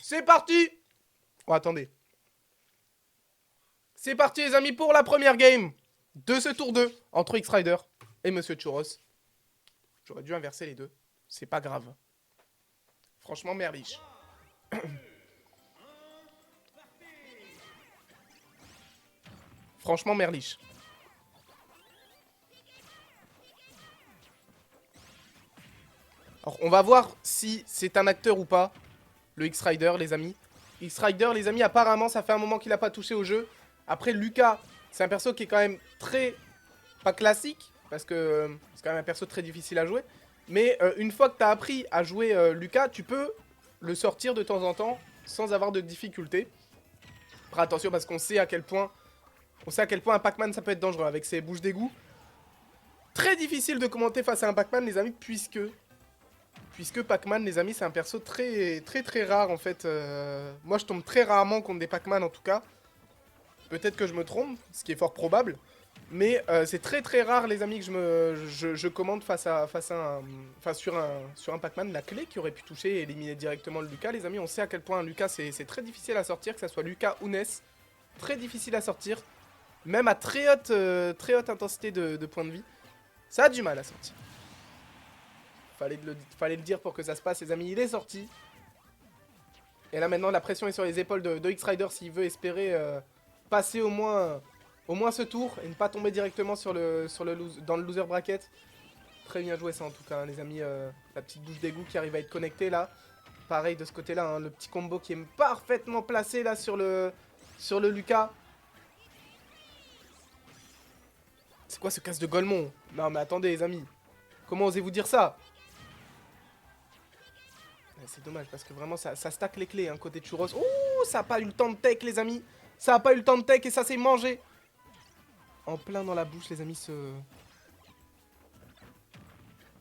C'est parti. Oh, attendez. C'est parti les amis pour la première game de ce tour 2 entre X-Rider et Monsieur Churros. J'aurais dû inverser les deux. C'est pas grave. Franchement, merliche. Franchement, merliche. Alors, on va voir si c'est un acteur ou pas, le X-Rider, les amis. X-Rider, les amis, apparemment, ça fait un moment qu'il a pas touché au jeu. Après, Lucas, c'est un perso qui est quand même très... pas classique, parce que c'est quand même un perso très difficile à jouer. Mais une fois que tu as appris à jouer Lucas, tu peux le sortir de temps en temps sans avoir de difficulté. Après, attention, parce qu'on sait à quel point... On sait à quel point un Pac-Man, ça peut être dangereux avec ses bouches d'égout. Très difficile de commenter face à un Pac-Man, les amis, puisque Pac-Man, les amis, c'est un perso très rare, en fait. Moi, je tombe très rarement contre des Pac-Man, en tout cas. Peut-être que je me trompe, ce qui est fort probable. Mais c'est très rare, les amis, que je commande sur un Pac-Man. La clé qui aurait pu toucher et éliminer directement le Lucas, les amis. On sait à quel point un Lucas, c'est très difficile à sortir, que ça soit Lucas ou Ness. Très difficile à sortir. Même à très haute intensité de points de vie. Ça a du mal à sortir. Fallait le dire pour que ça se passe, les amis. Il est sorti. Et là, maintenant, la pression est sur les épaules de X-Rider s'il veut espérer passer au moins ce tour et ne pas tomber directement dans le loser bracket. Très bien joué ça, en tout cas, hein, les amis. La petite douche d'égout qui arrive à être connectée, là. Pareil de ce côté-là, hein, le petit combo qui est parfaitement placé, là, sur le Lucas. C'est quoi ce casse de Golemon? Non, mais attendez, les amis. Comment osez-vous dire ça? C'est dommage parce que vraiment ça stack les clés, hein, côté Churros. Ouh, ça a pas eu le temps de tech, les amis. Ça a pas eu le temps de tech et ça s'est mangé. En plein dans la bouche, les amis,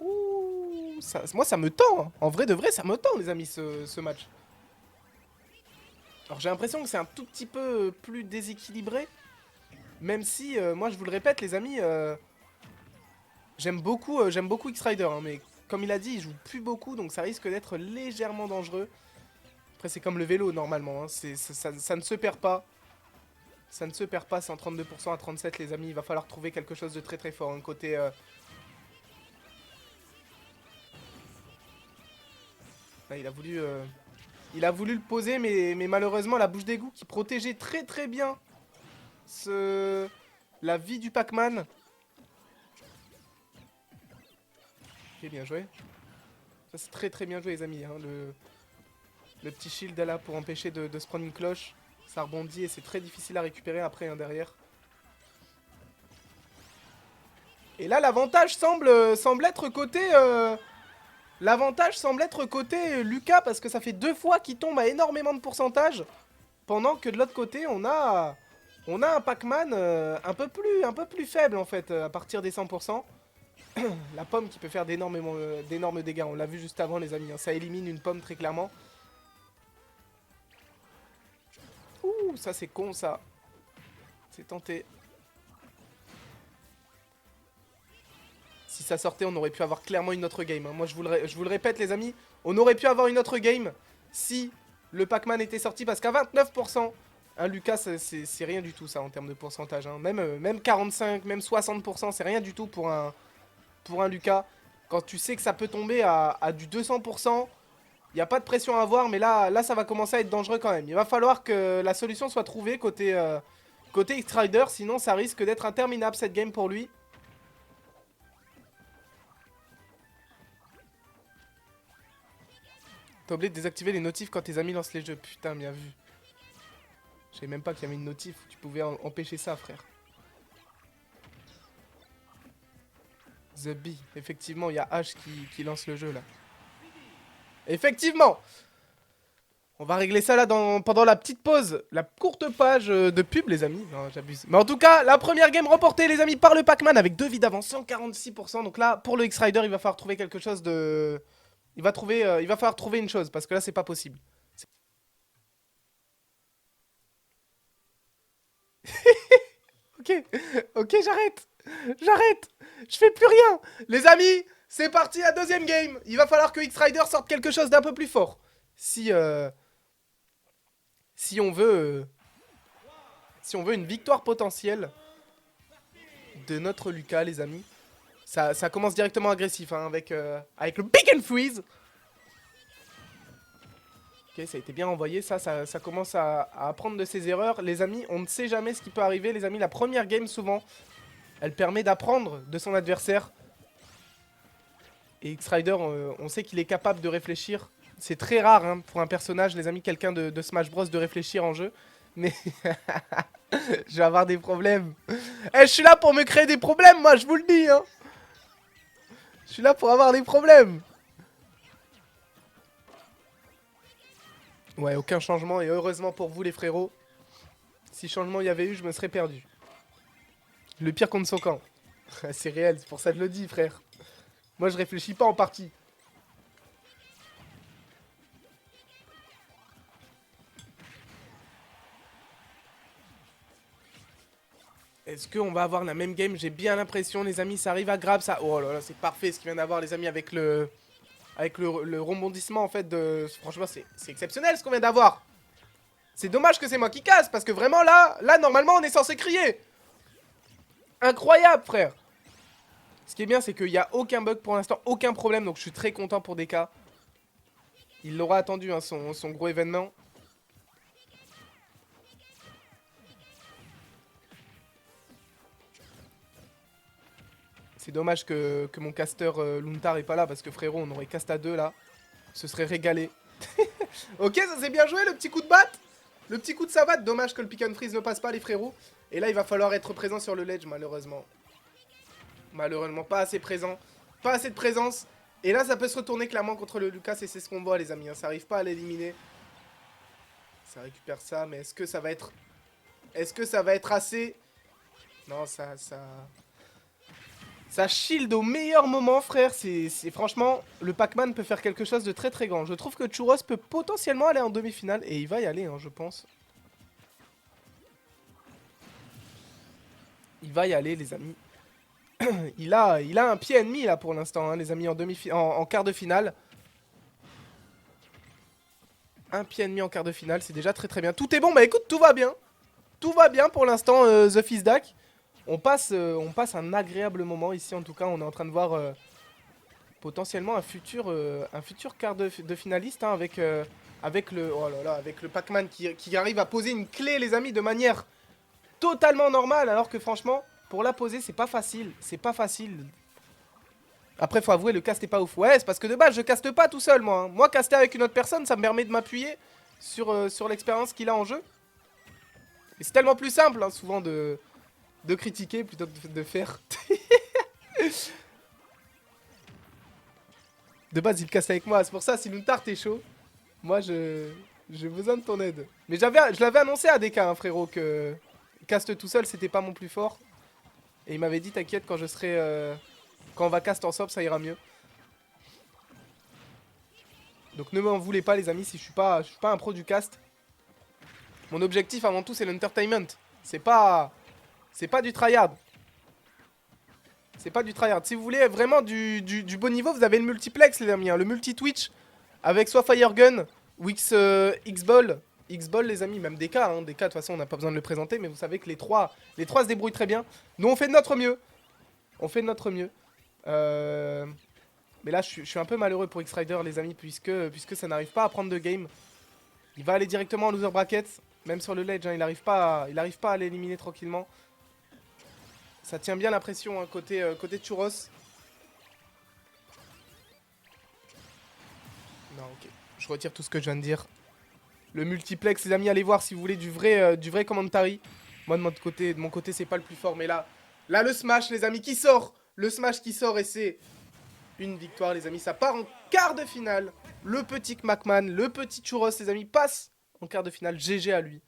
Ouh, moi ça me tend, hein. En vrai de vrai, ça me tend, les amis, ce match. Alors j'ai l'impression que c'est un tout petit peu plus déséquilibré. Même si, moi je vous le répète, les amis, j'aime beaucoup X-Rider, hein, mais comme il a dit, il joue plus beaucoup, donc ça risque d'être légèrement dangereux. Après, c'est comme le vélo, normalement, hein, ça ne se perd pas. Ça ne se perd pas, c'est en 32% à 37, les amis. Il va falloir trouver quelque chose de très fort, hein, côté... Là, il a voulu le poser, mais malheureusement, la bouche d'égout qui protégeait très bien la vie du Pac-Man. Ok, bien joué. Ça, c'est très bien joué, les amis. Hein, le petit shield là pour empêcher de se prendre une cloche. Ça rebondit et c'est très difficile à récupérer après, hein, derrière. Et là, l'avantage semble être côté... L'avantage semble être côté Lucas parce que ça fait 2 fois qu'il tombe à énormément de pourcentage. Pendant que de l'autre côté, on a un Pac-Man un peu plus faible en fait, à partir des 100%. La pomme qui peut faire d'énormes dégâts, on l'a vu juste avant les amis, hein. Ça élimine une pomme très clairement. Ouh, ça c'est con ça. C'est tenté. Si ça sortait, on aurait pu avoir clairement une autre game, hein. Moi je vous le répète les amis, on aurait pu avoir une autre game si le Pac-Man était sorti parce qu'à 29%, un Lucas c'est rien du tout ça en termes de pourcentage, hein. Même 45, même 60%, c'est rien du tout pour un Lucas. Quand tu sais que ça peut tomber à du 200%, il n'y a pas de pression à avoir, mais là ça va commencer à être dangereux quand même. Il va falloir que la solution soit trouvée côté X-Rider, sinon ça risque d'être interminable cette game pour lui. T'as oublié de désactiver les notifs quand tes amis lancent les jeux. Putain, bien vu. Je savais même pas qu'il y avait une notif où tu pouvais empêcher ça, frère. The Bee. Effectivement, il y a H qui lance le jeu, là. Effectivement. On va régler ça, là, pendant la petite pause. La courte page de pub, les amis. Non, j'abuse. Mais en tout cas, la première game remportée, les amis, par le Pac-Man avec 2 vies d'avance, 146%. Donc là, pour le X-Rider, il va falloir trouver quelque chose de... il va falloir trouver une chose, parce que là, c'est pas possible. Ok, ok, j'arrête. J'arrête. Je fais plus rien. Les amis, c'est parti la deuxième game. Il va falloir que X-Rider sorte quelque chose d'un peu plus fort. Si si on veut une victoire potentielle de notre Lucas, les amis. Ça commence directement agressif, hein, avec le Big and Freeze. Ok, ça a été bien envoyé, ça commence à apprendre de ses erreurs. Les amis, on ne sait jamais ce qui peut arriver. Les amis, la première game, souvent, elle permet d'apprendre de son adversaire. Et X-Rider, on sait qu'il est capable de réfléchir. C'est très rare, hein, pour un personnage, les amis, quelqu'un de Smash Bros, de réfléchir en jeu. Mais je vais avoir des problèmes. Eh, je suis là pour me créer des problèmes, moi, je vous le dis, hein. Je suis là pour avoir des problèmes. Ouais, aucun changement, et heureusement pour vous, les frérots. Si changement il y avait eu, je me serais perdu. Le pire contre son camp. C'est réel, c'est pour ça que je le dis, frère. Moi, je réfléchis pas en partie. Est-ce qu'on va avoir la même game? J'ai bien l'impression, les amis, ça arrive à grab, ça... Oh là là, c'est parfait ce qu'il vient d'avoir, les amis, avec le rebondissement, en fait, de... Franchement, c'est exceptionnel ce qu'on vient d'avoir. C'est dommage que c'est moi qui casse, parce que vraiment, là, normalement, on est censé crier. Incroyable, frère. Ce qui est bien, c'est qu'il n'y a aucun bug pour l'instant, aucun problème, donc je suis très content pour DK. Il l'aura attendu, hein, son gros événement. C'est dommage que mon caster Luntar est pas là, parce que frérot, on aurait cast à 2 là. Ce serait régalé. Ok, ça s'est bien joué, le petit coup de batte. Le petit coup de savate. Dommage que le pick and freeze ne passe pas, les frérots. Et là, il va falloir être présent sur le ledge, malheureusement. Malheureusement, pas assez présent. Pas assez de présence. Et là, ça peut se retourner clairement contre le Lucas. Et c'est ce qu'on voit, les amis, hein. Ça arrive pas à l'éliminer. Ça récupère ça, mais est-ce que ça va être... Est-ce que ça va être assez? Non, ça shield au meilleur moment, frère. C'est franchement, le Pac-Man peut faire quelque chose de très très grand. Je trouve que Churros peut potentiellement aller en demi-finale. Et il va y aller, hein, je pense. Il va y aller, les amis. il a un pied ennemi, là, pour l'instant, hein, les amis, en quart de finale. Un pied ennemi en quart de finale, c'est déjà très très bien. Tout est bon, bah écoute, tout va bien. Tout va bien pour l'instant, The Fizdak. On passe un agréable moment ici, en tout cas, on est en train de voir potentiellement un futur quart de finaliste, hein, avec le, oh là là, avec le Pac-Man qui arrive à poser une clé, les amis, de manière totalement normale, alors que franchement, pour la poser, c'est pas facile. C'est pas facile. Après, faut avouer, le cast est pas ouf. Ouais, c'est parce que de base, je caste pas tout seul, moi, hein. Moi, caster avec une autre personne, ça me permet de m'appuyer sur l'expérience qu'il a en jeu. Et c'est tellement plus simple, hein, souvent, de critiquer plutôt que de faire. De base, il casse avec moi. C'est pour ça, si Luntar t'es chaud, moi, j'ai besoin de ton aide. Mais je l'avais annoncé à DK, hein, frérot, que cast tout seul, c'était pas mon plus fort. Et il m'avait dit, t'inquiète, quand je serai... quand on va cast ensemble, ça ira mieux. Donc ne m'en voulez pas, les amis, si je suis pas un pro du cast. Mon objectif, avant tout, c'est l'entertainment. C'est pas du tryhard. C'est pas du tryhard. Si vous voulez vraiment du bon niveau, vous avez le multiplex, les amis, hein, le multi-twitch. Avec soit Firegun ou X-Ball. X-Ball, les amis, même DK, hein. DK, de toute façon, on n'a pas besoin de le présenter, mais vous savez que les trois se débrouillent très bien. Nous, on fait de notre mieux. On fait de notre mieux. Mais là, je suis un peu malheureux pour X-Rider, les amis, puisque ça n'arrive pas à prendre de game. Il va aller directement en loser bracket. Même sur le ledge, hein, il n'arrive pas à l'éliminer tranquillement. Ça tient bien la pression, hein, côté Churros. Non, ok. Je retire tout ce que je viens de dire. Le multiplex, les amis, allez voir si vous voulez du vrai commentary. Moi, de mon côté, c'est pas le plus fort. Mais là, le smash, les amis, qui sort. Le smash qui sort et c'est une victoire, les amis. Ça part en quart de finale. Le petit Pac-Man, le petit Churros, les amis, passe en quart de finale. GG à lui.